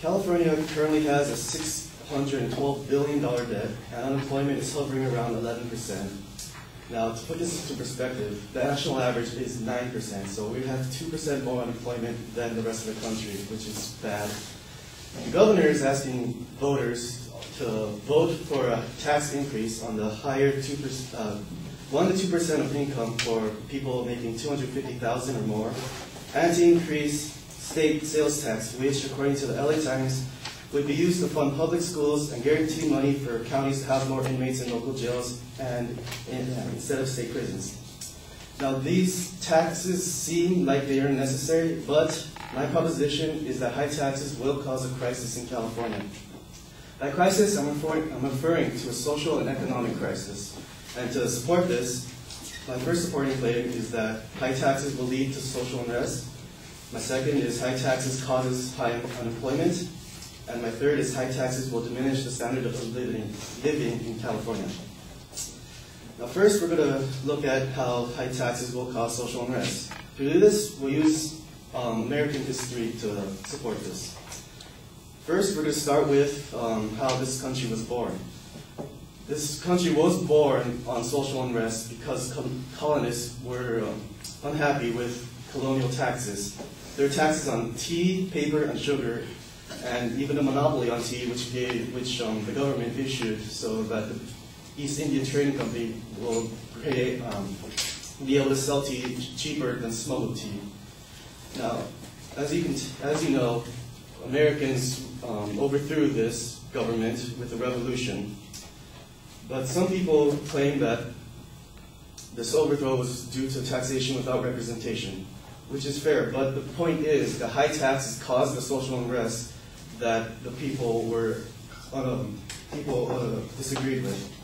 California currently has a $612 billion debt, and unemployment is hovering around 11%. Now, to put this into perspective, the national average is 9%, so we have 2% more unemployment than the rest of the country, which is bad. The governor is asking voters to vote for a tax increase on the higher 2%, 1 to 2% of income for people making $250,000 or more, and to increase state sales tax, which, according to the LA Times, would be used to fund public schools and guarantee money for counties to have more inmates in local jails and instead of state prisons. Now, these taxes seem like they are necessary, but my proposition is that high taxes will cause a crisis in California. By crisis, I'm referring to a social and economic crisis. And to support this, my first supporting claim is that high taxes will lead to social unrest. My second is high taxes causes high unemployment. And my third is high taxes will diminish the standard of living in California. Now first, we're going to look at how high taxes will cause social unrest. To do this, we'll use American history to support this. First, we're going to start with how this country was born. This country was born on social unrest because colonists were unhappy with colonial taxes. There were taxes on tea, paper, and sugar, and even a monopoly on tea, which the government issued so that the East India Trading Company will be able to sell tea cheaper than smuggled tea. Now, as you know, Americans overthrew this government with the revolution. But some people claim that this overthrow was due to taxation without representation, which is fair. But the point is, the high taxes caused the social unrest that the people disagreed with.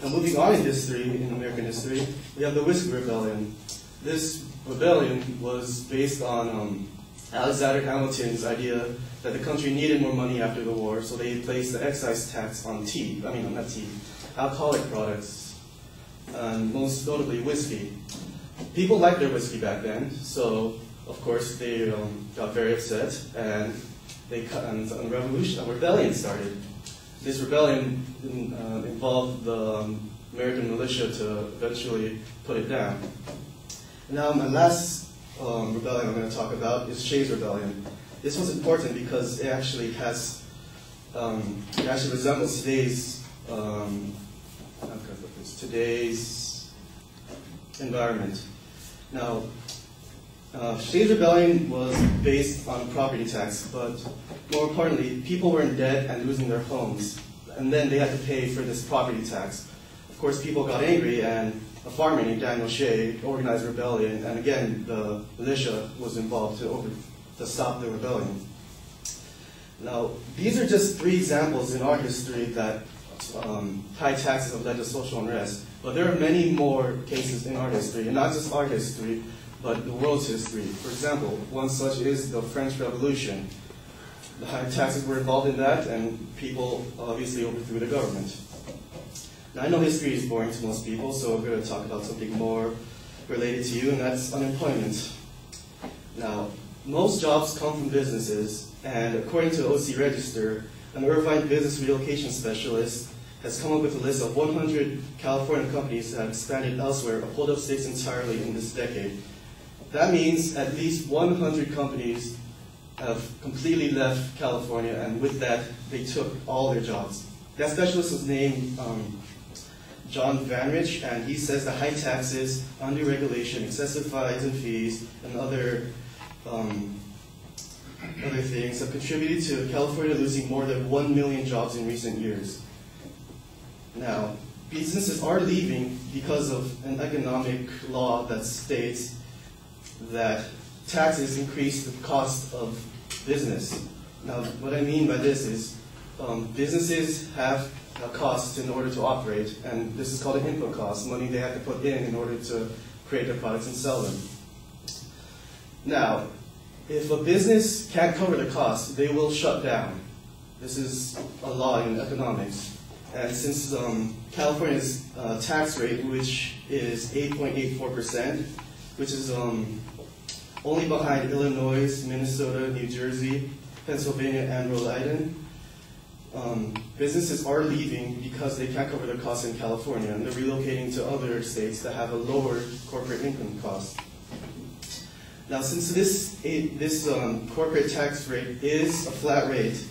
Now, moving on in history, in American history, we have the Whiskey Rebellion. This rebellion was based on Alexander Hamilton's idea that the country needed more money after the war, so they placed the excise tax on alcoholic products, and most notably whiskey. People liked their whiskey back then, so of course they got very upset, and a rebellion started. This rebellion involved the American militia to eventually put it down. Now, my last rebellion I'm going to talk about is Shays' Rebellion. This was important because it actually resembles today's environment. Now, Shays' Rebellion was based on property tax, but more importantly, people were in debt and losing their homes, and then they had to pay for this property tax. Of course, people got angry, and a farmer named Daniel Shay organized a rebellion, and again, the militia was involved to stop the rebellion. Now, these are just 3 examples in our history that high taxes have led to social unrest, but there are many more cases in our history, and not just our history, but the world's history. For example, one such is the French Revolution. The high taxes were involved in that, and people obviously overthrew the government. Now, I know history is boring to most people, so we're going to talk about something more related to you, and that's unemployment. Now, most jobs come from businesses, and according to OC Register, an Irvine business relocation specialist has come up with a list of 100 California companies that have expanded elsewhere or pulled up stakes entirely in this decade. That means at least 100 companies have completely left California, and with that, they took all their jobs. That specialist was named John Vanrich, and he says that high taxes, undue regulation, excessive fines and fees, and other things have contributed to California losing more than 1 million jobs in recent years. Now, businesses are leaving because of an economic law that states that taxes increase the cost of business. Now, what I mean by this is businesses have a cost in order to operate, and this is called an input cost, money they have to put in order to create their products and sell them. Now, if a business can't cover the cost, they will shut down. This is a law in economics. And since California's tax rate, which is 8.84%, which is only behind Illinois, Minnesota, New Jersey, Pennsylvania, and Rhode Island. Businesses are leaving because they can't cover their costs in California, and they're relocating to other states that have a lower corporate income cost. Now, since this corporate tax rate is a flat rate,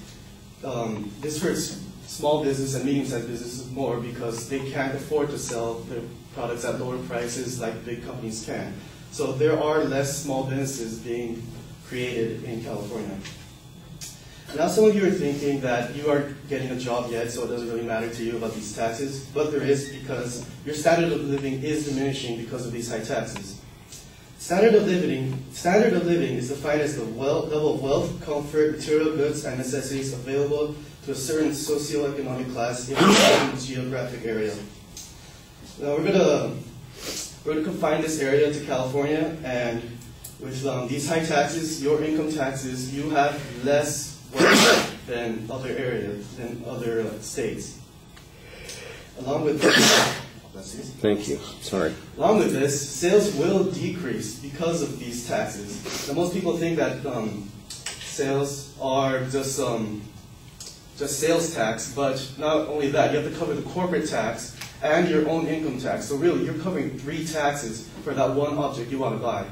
this hurts small business and medium-sized businesses more because they can't afford to sell their products at lower prices like big companies can. So there are less small businesses being created in California. Now some of you are thinking that you aren't getting a job yet, so it doesn't really matter to you about these taxes, but there is, because your standard of living is diminishing because of these high taxes. Standard of living is defined as the level of wealth, comfort, material goods, and necessities available to a certain socioeconomic class in a certain geographic area. Now we're gonna confine this area to California, and with these high taxes, your income taxes, you have less wealth than other areas, than other states. Along with this, thank you. Sorry. Along with this, sales will decrease because of these taxes. Now, most people think that sales are just sales tax, but not only that, you have to cover the corporate tax and your own income tax. So really, you're covering 3 taxes for that one object you want to buy.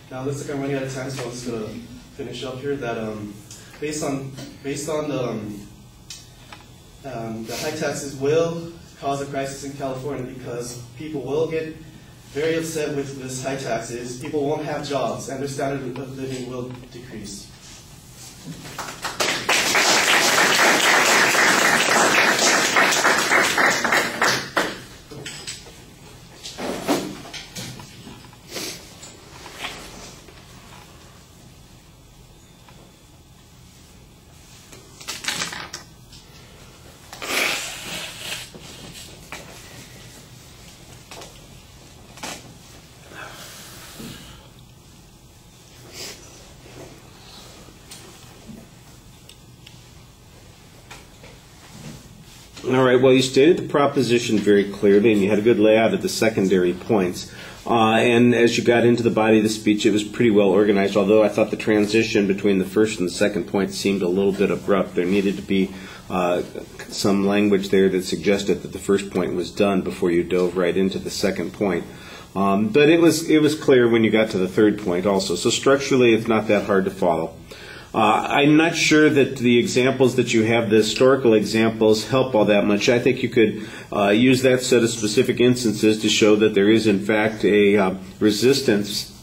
Now, looks like I'm running out of time, so I'm just going to finish up here. That based on the high taxes will cause a crisis in California because people will get very upset with this high taxes. People won't have jobs, and their standard of living will decrease. All right, well, you stated the proposition very clearly, and you had a good layout of the secondary points. And as you got into the body of the speech, it was pretty well organized, although I thought the transition between the first and the second point seemed a little bit abrupt. There needed to be some language there that suggested that the first point was done before you dove right into the second point. But it was clear when you got to the third point also. So structurally, it's not that hard to follow. I'm not sure that the examples that you have, the historical examples, help all that much. I think you could use that set of specific instances to show that there is, in fact, a resistance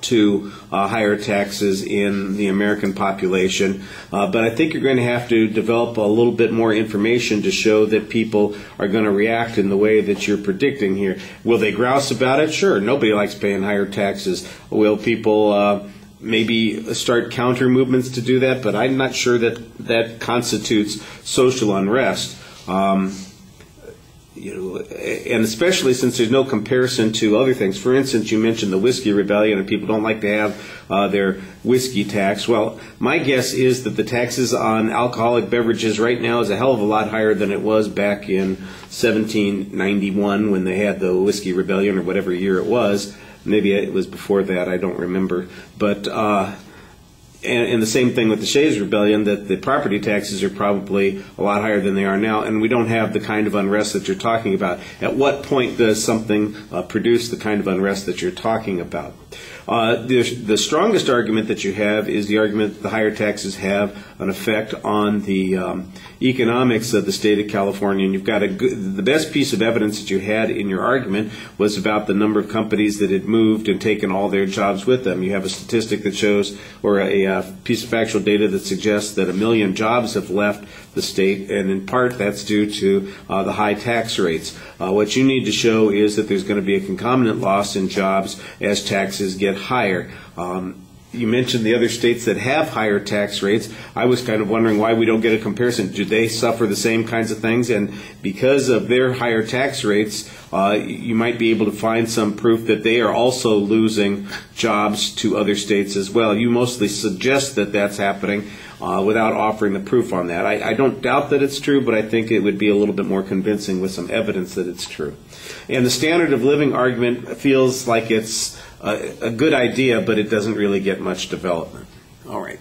to higher taxes in the American population. But I think you're going to have to develop a little bit more information to show that people are going to react in the way that you're predicting here. Will they grouse about it? Sure. Nobody likes paying higher taxes. Will people maybe start counter movements to do that? But I'm not sure that that constitutes social unrest. And especially since there's no comparison to other things. For instance, you mentioned the whiskey rebellion, and people don't like to have their whiskey tax. Well, my guess is that the taxes on alcoholic beverages right now is a hell of a lot higher than it was back in 1791 when they had the whiskey rebellion, or whatever year it was. Maybe it was before that, I don't remember. But and the same thing with the Shays Rebellion, that the property taxes are probably a lot higher than they are now, and we don't have the kind of unrest that you're talking about. At what point does something produce the kind of unrest that you're talking about? The strongest argument that you have is the argument that the higher taxes have an effect on the economics of the state of California. And you've got the best piece of evidence that you had in your argument was about the number of companies that had moved and taken all their jobs with them. You have a statistic that shows, or a piece of factual data that suggests that 1 million jobs have left the state, and in part that's due to the high tax rates. What you need to show is that there's going to be a concomitant loss in jobs as taxes get higher. You mentioned the other states that have higher tax rates. I was kind of wondering why we don't get a comparison. Do they suffer the same kinds of things? And because of their higher tax rates, you might be able to find some proof that they are also losing jobs to other states as well. You mostly suggest that that's happening without offering the proof on that. I don't doubt that it's true, but I think it would be a little bit more convincing with some evidence that it's true. And the standard of living argument feels like it's a good idea, but it doesn't really get much development. All right.